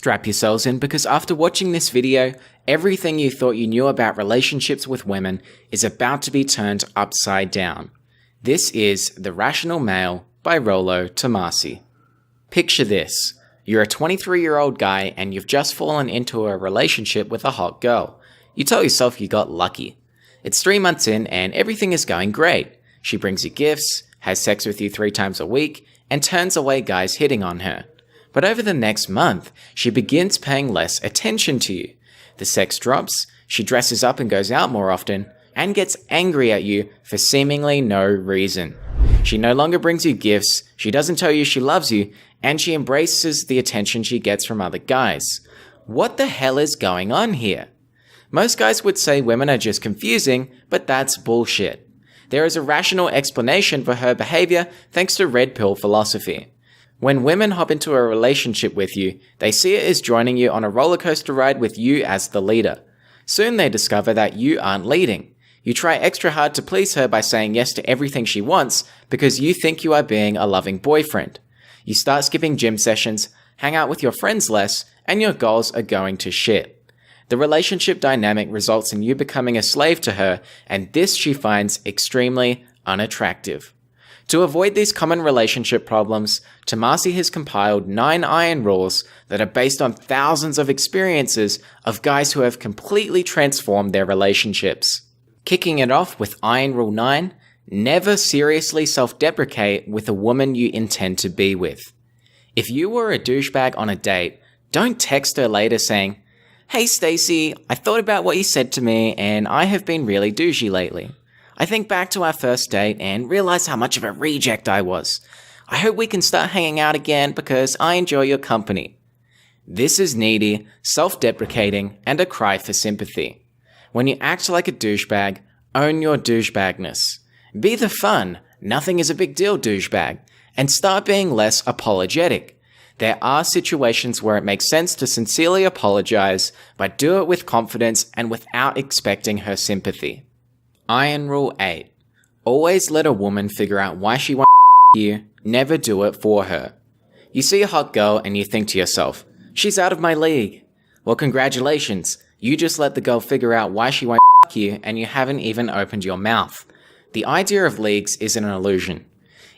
Strap yourselves in because after watching this video, everything you thought you knew about relationships with women is about to be turned upside down. This is The Rational Male by Rollo Tomassi. Picture this. You're a 23-year-old guy and you've just fallen into a relationship with a hot girl. You tell yourself you got lucky. It's 3 months in and everything is going great. She brings you gifts, has sex with you 3 times a week, and turns away guys hitting on her. But over the next month, she begins paying less attention to you. The sex drops, she dresses up and goes out more often, and gets angry at you for seemingly no reason. She no longer brings you gifts, she doesn't tell you she loves you, and she embraces the attention she gets from other guys. What the hell is going on here? Most guys would say women are just confusing, but that's bullshit. There is a rational explanation for her behavior thanks to red pill philosophy. When women hop into a relationship with you, they see it as joining you on a roller coaster ride with you as the leader. Soon they discover that you aren't leading. You try extra hard to please her by saying yes to everything she wants because you think you are being a loving boyfriend. You start skipping gym sessions, hang out with your friends less, and your goals are going to shit. The relationship dynamic results in you becoming a slave to her, and this she finds extremely unattractive. To avoid these common relationship problems, Tomassi has compiled 9 iron rules that are based on thousands of experiences of guys who have completely transformed their relationships. Kicking it off with Iron Rule 9, never seriously self-deprecate with a woman you intend to be with. If you were a douchebag on a date, don't text her later saying, "Hey Stacy, I thought about what you said to me and I have been really douchey lately. I think back to our first date and realized how much of a reject I was. I hope we can start hanging out again because I enjoy your company." This is needy, self-deprecating, and a cry for sympathy. When you act like a douchebag, own your douchebagness. Be the fun, nothing is a big deal douchebag, and start being less apologetic. There are situations where it makes sense to sincerely apologize, but do it with confidence and without expecting her sympathy. Iron Rule 8. Always let a woman figure out why she wants you, never do it for her. You see a hot girl and you think to yourself, "She's out of my league." Well, congratulations, you just let the girl figure out why she wants you and you haven't even opened your mouth. The idea of leagues is an illusion.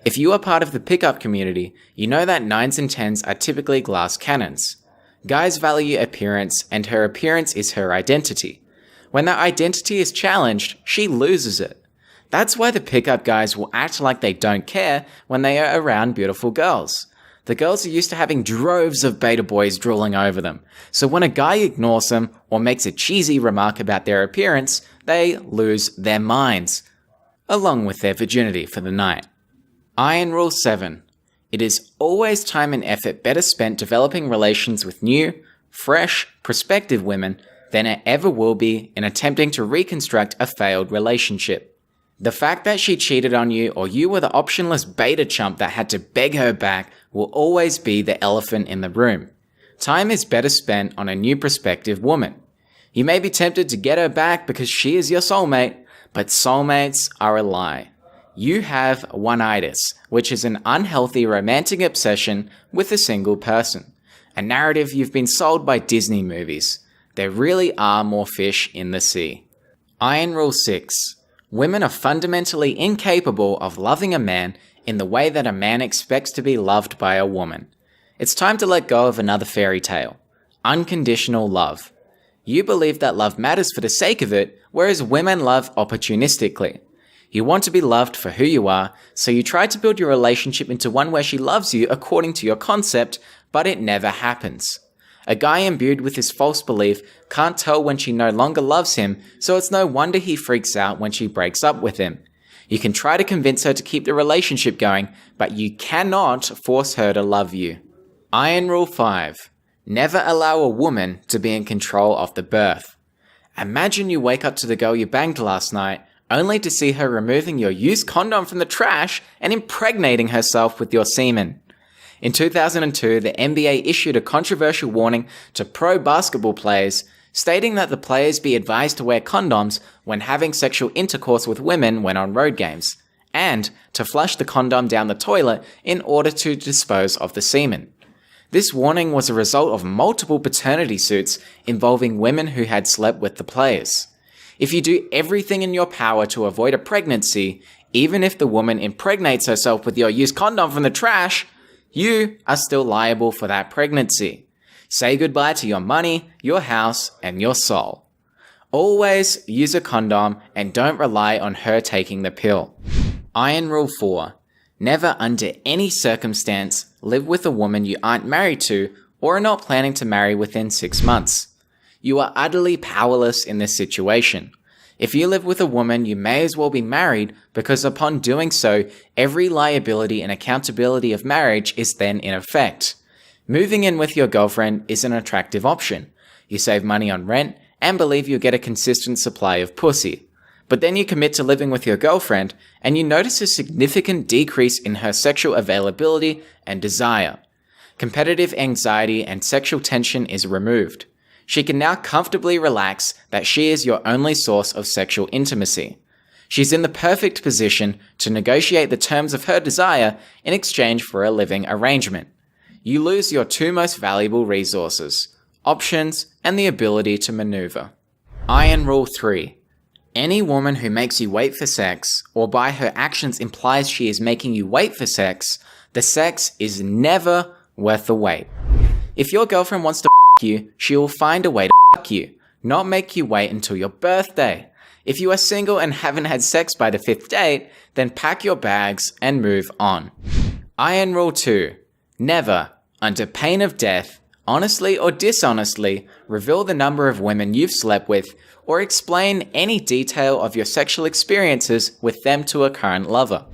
If you are part of the pickup community, you know that 9s and 10s are typically glass cannons. Guys value appearance and her appearance is her identity. When that identity is challenged, she loses it. That's why the pickup guys will act like they don't care when they are around beautiful girls. The girls are used to having droves of beta boys drooling over them, so when a guy ignores them or makes a cheesy remark about their appearance, they lose their minds, along with their virginity for the night. Iron Rule 7. It is always time and effort better spent developing relations with new, fresh, prospective women than it ever will be in attempting to reconstruct a failed relationship. The fact that she cheated on you or you were the optionless beta chump that had to beg her back will always be the elephant in the room. Time is better spent on a new prospective woman. You may be tempted to get her back because she is your soulmate, but soulmates are a lie. You have one-itis, which is an unhealthy romantic obsession with a single person. A narrative you've been sold by Disney movies. There really are more fish in the sea. Iron Rule 6. Women are fundamentally incapable of loving a man in the way that a man expects to be loved by a woman. It's time to let go of another fairy tale. Unconditional love. You believe that love matters for the sake of it, whereas women love opportunistically. You want to be loved for who you are, so you try to build your relationship into one where she loves you according to your concept, but it never happens. A guy imbued with this false belief can't tell when she no longer loves him, so it's no wonder he freaks out when she breaks up with him. You can try to convince her to keep the relationship going, but you cannot force her to love you. Iron Rule 5. Never allow a woman to be in control of the birth. Imagine you wake up to the girl you banged last night, only to see her removing your used condom from the trash and impregnating herself with your semen. In 2002, the NBA issued a controversial warning to pro basketball players, stating that the players be advised to wear condoms when having sexual intercourse with women when on road games, and to flush the condom down the toilet in order to dispose of the semen. This warning was a result of multiple paternity suits involving women who had slept with the players. If you do everything in your power to avoid a pregnancy, even if the woman impregnates herself with your used condom from the trash, you are still liable for that pregnancy. Say goodbye to your money, your house, and your soul. Always use a condom and don't rely on her taking the pill. Iron Rule 4. Never under any circumstance live with a woman you aren't married to or are not planning to marry within 6 months. You are utterly powerless in this situation. If you live with a woman, you may as well be married because upon doing so, every liability and accountability of marriage is then in effect. Moving in with your girlfriend is an attractive option. You save money on rent and believe you'll get a consistent supply of pussy. But then you commit to living with your girlfriend and you notice a significant decrease in her sexual availability and desire. Competitive anxiety and sexual tension is removed. She can now comfortably relax that she is your only source of sexual intimacy. She's in the perfect position to negotiate the terms of her desire in exchange for a living arrangement. You lose your two most valuable resources, options and the ability to maneuver. Iron Rule 3. Any woman who makes you wait for sex, or by her actions implies she is making you wait for sex, the sex is never worth the wait. If your girlfriend wants to you, she will find a way to you, not make you wait until your birthday. If you are single and haven't had sex by the 5th date, then pack your bags and move on. Iron Rule 2. Never, under pain of death, honestly or dishonestly, reveal the number of women you've slept with or explain any detail of your sexual experiences with them to a current lover.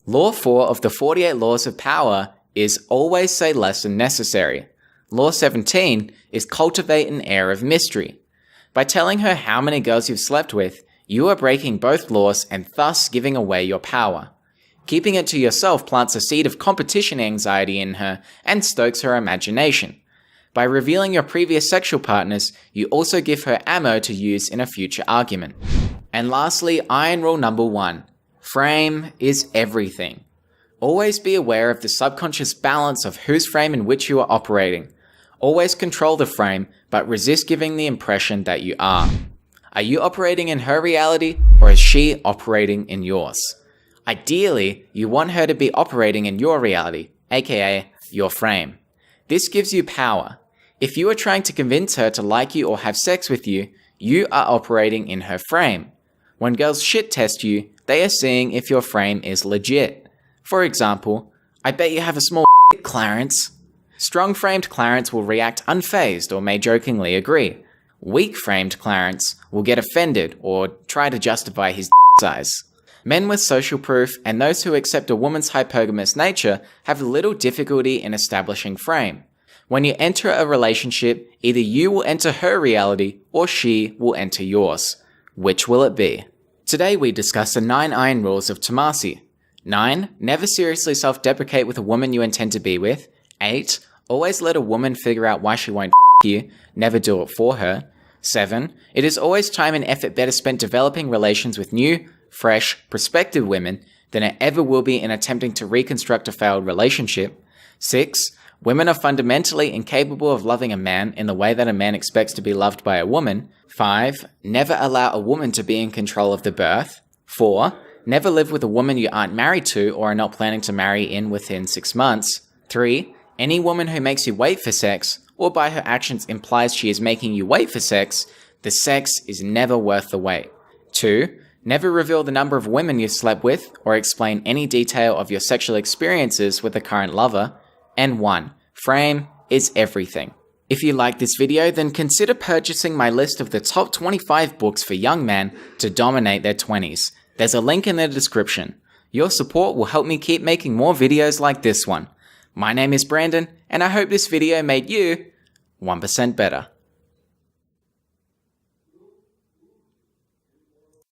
Law 4 of the 48 Laws of Power is always say less than necessary. Law 17 is cultivate an air of mystery. By telling her how many girls you've slept with, you are breaking both laws and thus giving away your power. Keeping it to yourself plants a seed of competition anxiety in her and stokes her imagination. By revealing your previous sexual partners, you also give her ammo to use in a future argument. And lastly, Iron Rule number 1. Frame is everything. Always be aware of the subconscious balance of whose frame in which you are operating. Always control the frame, but resist giving the impression that you are. Are you operating in her reality, or is she operating in yours? Ideally, you want her to be operating in your reality, aka your frame. This gives you power. If you are trying to convince her to like you or have sex with you, you are operating in her frame. When girls shit test you, they are seeing if your frame is legit. For example, I bet you have a small Clarence. Strong-framed Clarence will react unfazed or may jokingly agree. Weak-framed Clarence will get offended or try to justify his size. Men with social proof and those who accept a woman's hypergamous nature have little difficulty in establishing frame. When you enter a relationship, either you will enter her reality or she will enter yours. Which will it be? Today we discuss the 9 iron rules of Tomassi. 9. Never seriously self-deprecate with a woman you intend to be with. 8. Always let a woman figure out why she won't you, never do it for her. 7. It is always time and effort better spent developing relations with new, fresh, prospective women than it ever will be in attempting to reconstruct a failed relationship. 6. Women are fundamentally incapable of loving a man in the way that a man expects to be loved by a woman. 5. Never allow a woman to be in control of the birth. 4. Never live with a woman you aren't married to or are not planning to marry in within 6 months. 3. Any woman who makes you wait for sex, or by her actions implies she is making you wait for sex, the sex is never worth the wait. 2. Never reveal the number of women you've slept with, or explain any detail of your sexual experiences with a current lover. And 1. Frame is everything. If you like this video, then consider purchasing my list of the top 25 books for young men to dominate their 20s. There's a link in the description. Your support will help me keep making more videos like this one. My name is Brandon, and I hope this video made you 1% better.